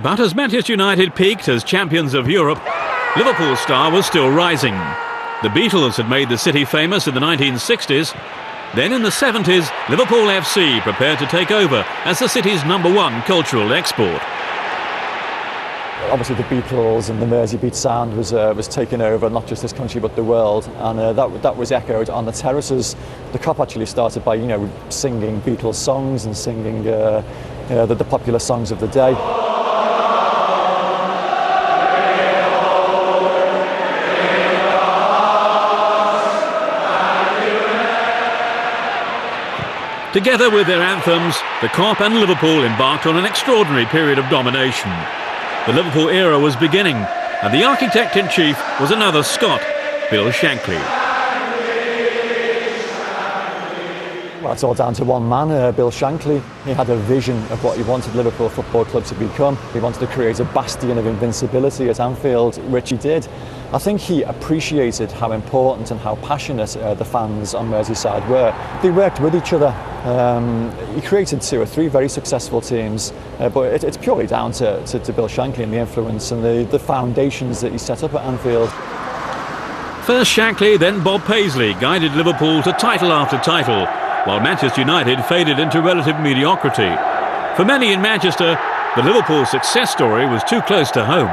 But as Manchester United peaked as champions of Europe, Liverpool's star was still rising. The Beatles had made the city famous in the 1960s. Then in the 70s, Liverpool FC prepared to take over as the city's #1 cultural export. Obviously the Beatles and the Merseybeat sound was taking over not just this country but the world, and that was echoed on the terraces. The Kop actually started by singing Beatles songs and singing the popular songs of the day. Together with their anthems, the Kop and Liverpool embarked on an extraordinary period of domination. The Liverpool era was beginning, and the architect-in-chief was another Scot, Bill Shankly. Well, it's all down to one man, Bill Shankly. He had a vision of what he wanted Liverpool Football Club to become. He wanted to create a bastion of invincibility at Anfield, which he did. I think he appreciated how important and how passionate the fans on Merseyside were. They worked with each other. He created 2 or 3 very successful teams, but it's purely down to Bill Shankly and the influence and the foundations that he set up at Anfield. First Shankly, then Bob Paisley guided Liverpool to title after title, while Manchester United faded into relative mediocrity. For many in Manchester, the Liverpool success story was too close to home.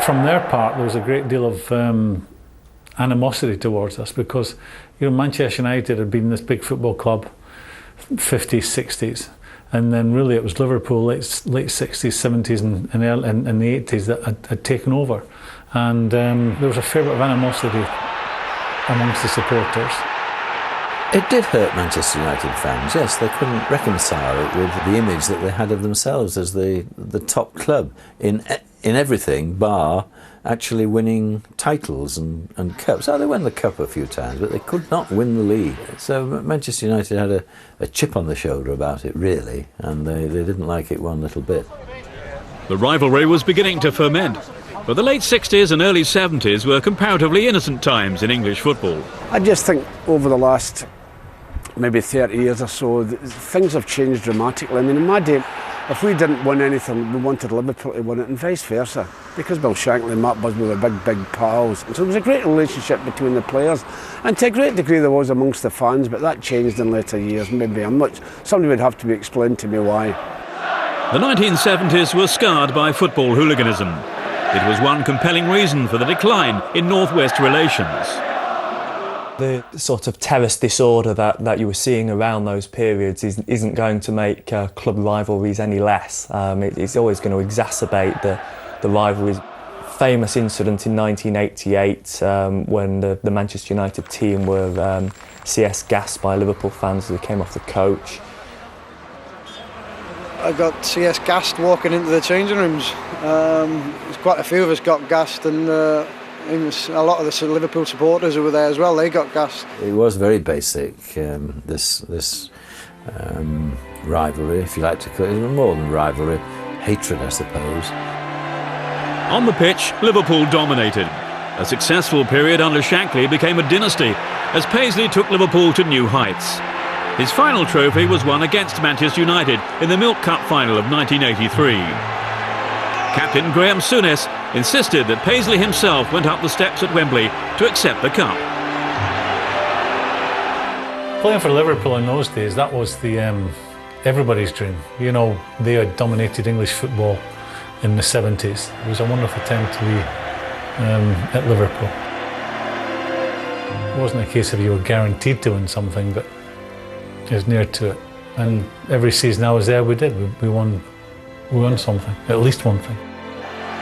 From their part, there was a great deal of animosity towards us because, Manchester United had been this big football club, 50s, 60s, and then really it was Liverpool, late 60s, 70s, and the 80s that had taken over, and there was a fair bit of animosity amongst the supporters. It did hurt Manchester United fans, yes. They couldn't reconcile it with the image that they had of themselves as the top club in everything, bar actually winning titles and cups. Oh, they won the cup a few times, but they could not win the league. So Manchester United had a chip on the shoulder about it, really, and they didn't like it one little bit. The rivalry was beginning to ferment, but the late 60s and early 70s were comparatively innocent times in English football. I just think over the last maybe 30 years or so, things have changed dramatically. I mean, in my day, if we didn't win anything, we wanted Liverpool to win it, and vice versa. Because Bill Shankly and Matt Busby were big pals. And so there was a great relationship between the players. And to a great degree there was amongst the fans, but that changed in later years. Maybe somebody would have to be explained to me why. The 1970s were scarred by football hooliganism. It was one compelling reason for the decline in North-West relations. The sort of terrace disorder that you were seeing around those periods isn't going to make club rivalries any less. It's always going to exacerbate the rivalries. Famous incident in 1988 when the Manchester United team were CS gassed by Liverpool fans as they came off the coach. I got CS gassed walking into the changing rooms. Quite a few of us got gassed, and a lot of the Liverpool supporters who were there as well, they got gassed. It was very basic, this rivalry, if you like to call it. It was more than rivalry, hatred, I suppose. On the pitch, Liverpool dominated. A successful period under Shankly became a dynasty as Paisley took Liverpool to new heights. His final trophy was won against Manchester United in the Milk Cup final of 1983. Captain Graham Souness insisted that Paisley himself went up the steps at Wembley to accept the cup. Playing for Liverpool in those days, that was everybody's dream. They had dominated English football in the 70s. It was a wonderful time to be at Liverpool. It wasn't a case of you were guaranteed to win something, but it was near to it. And every season I was there, we did. We won something, at least one thing.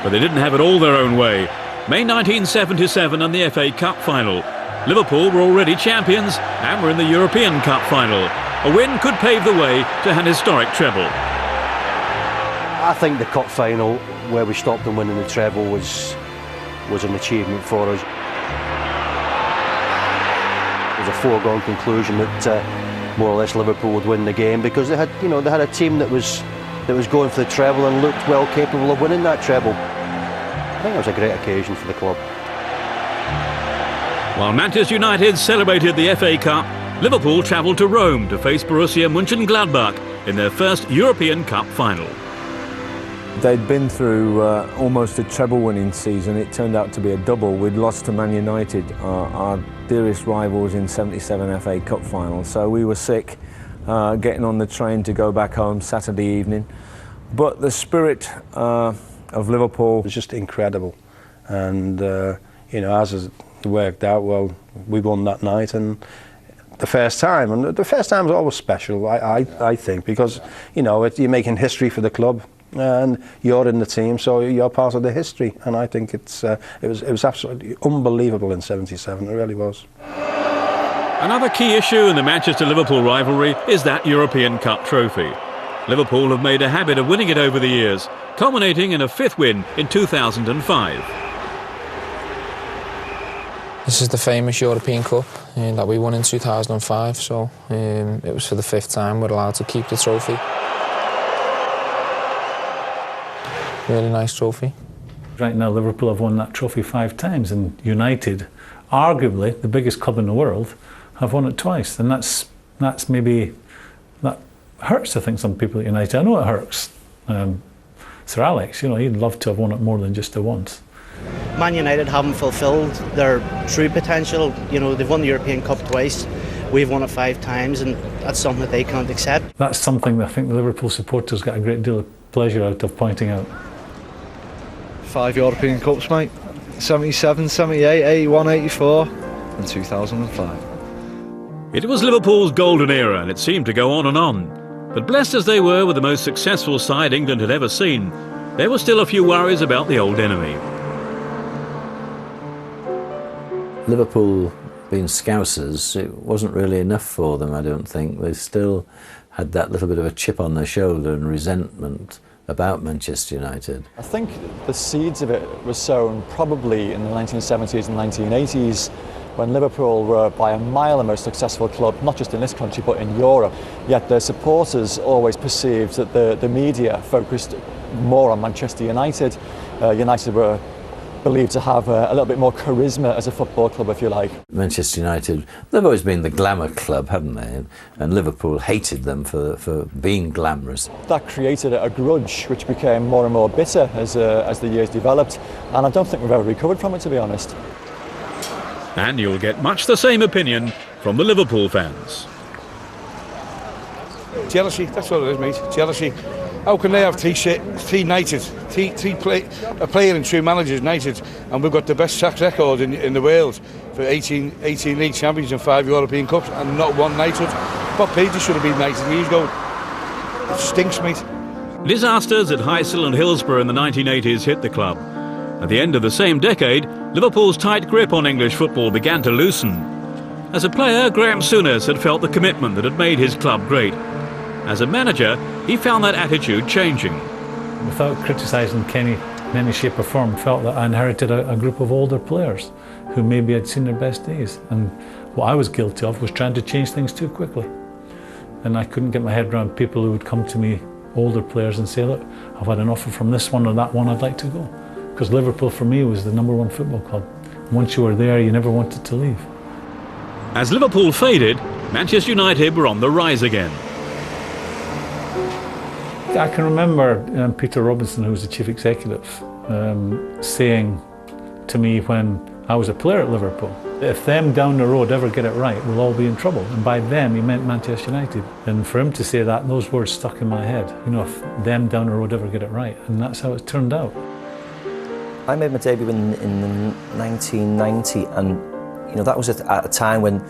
But they didn't have it all their own way. May 1977 and the FA Cup final. Liverpool were already champions and were in the European Cup final. A win could pave the way to an historic treble. I think the Cup final, where we stopped them winning the treble, was an achievement for us. It was a foregone conclusion that more or less Liverpool would win the game, because they had a team that was going for the treble and looked well capable of winning that treble. I think it was a great occasion for the club. While Manchester United celebrated the FA Cup, Liverpool travelled to Rome to face Borussia Mönchengladbach in their first European Cup final. They'd been through almost a treble-winning season. It turned out to be a double. We'd lost to Man United, our dearest rivals, in '77 FA Cup final. So we were sick, getting on the train to go back home Saturday evening. But the spirit of Liverpool was just incredible. And, you know, as it worked out, well, we won that night. And the first time is always special, I think, because, you know, you're making history for the club. And you're in the team, so you're part of the history, and I think it was absolutely unbelievable in '77. It really was. Another key issue in the Manchester-Liverpool rivalry is that European Cup trophy. Liverpool have made a habit of winning it over the years, culminating in a 5th win in 2005. This is the famous European Cup that we won in 2005, so it was for the 5th time we're allowed to keep the trophy. Really nice trophy. Right now Liverpool have won that trophy 5 times, and United, arguably the biggest club in the world, have won it twice, and that's maybe, that hurts, I think, some people at United. I know it hurts Sir Alex, you know, he'd love to have won it more than just the once. Man United haven't fulfilled their true potential. You know, they've won the European Cup twice, we've won it 5 times, and that's something that they can't accept. That's something that I think the Liverpool supporters get a great deal of pleasure out of pointing out. 5 European Cups, mate. 77, 78, 81, 84 and 2005. It was Liverpool's golden era, and it seemed to go on and on. But blessed as they were with the most successful side England had ever seen, there were still a few worries about the old enemy. Liverpool being Scousers, it wasn't really enough for them, I don't think. They still had that little bit of a chip on their shoulder and resentment about Manchester United. I think the seeds of it were sown probably in the 1970s and 1980s, when Liverpool were by a mile the most successful club, not just in this country but in Europe. Yet their supporters always perceived that the media focused more on Manchester United. United were believed to have a little bit more charisma as a football club, if you like. Manchester United, they've always been the glamour club, haven't they? And Liverpool hated them for being glamorous. That created a grudge which became more and more bitter as the years developed, and I don't think we've ever recovered from it, to be honest. And you'll get much the same opinion from the Liverpool fans. Jealousy, that's what it is, mate. Jealousy. How can they have three United, a player and 2 managers United, and we've got the best track record in the world for 18 league champions and 5 European Cups and not 1 knighthood? Bob Paisley should have been knighted years ago. It stinks, mate. Disasters at Heysel and Hillsborough in the 1980s hit the club. At the end of the same decade, Liverpool's tight grip on English football began to loosen. As a player, Graham Souness had felt the commitment that had made his club great. As a manager, he found that attitude changing. Without criticising Kenny in any shape or form, felt that I inherited a group of older players who maybe had seen their best days. And what I was guilty of was trying to change things too quickly. And I couldn't get my head around people who would come to me, older players, and say, look, I've had an offer from this one or that one, I'd like to go. Because Liverpool for me was the #1 football club. And once you were there, you never wanted to leave. As Liverpool faded, Manchester United were on the rise again. I can remember Peter Robinson, who was the chief executive, saying to me when I was a player at Liverpool, if them down the road ever get it right, we'll all be in trouble. And by them, he meant Manchester United. And for him to say that, those words stuck in my head. You know, if them down the road ever get it right. And that's how it turned out. I made my debut in 1990, and you know, that was at a time when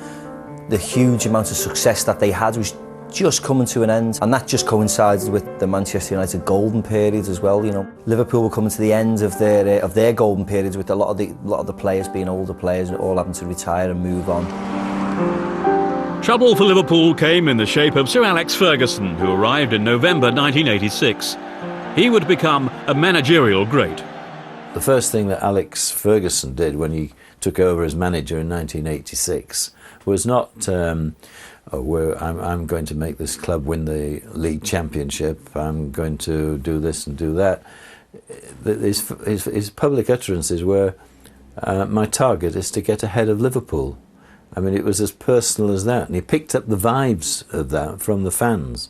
the huge amount of success that they had was just coming to an end, and that just coincided with the Manchester United golden period as well. You know, Liverpool were coming to the end of their golden periods, with a lot of the players being older players and all having to retire and move on. Trouble for Liverpool came in the shape of Sir Alex Ferguson, who arrived in November 1986. He would become a managerial great. The first thing that Alex Ferguson did when he took over as manager in 1986 was not I'm going to make this club win the league championship, I'm going to do this and do that. His public utterances were, my target is to get ahead of Liverpool. I mean, it was as personal as that, and he picked up the vibes of that from the fans.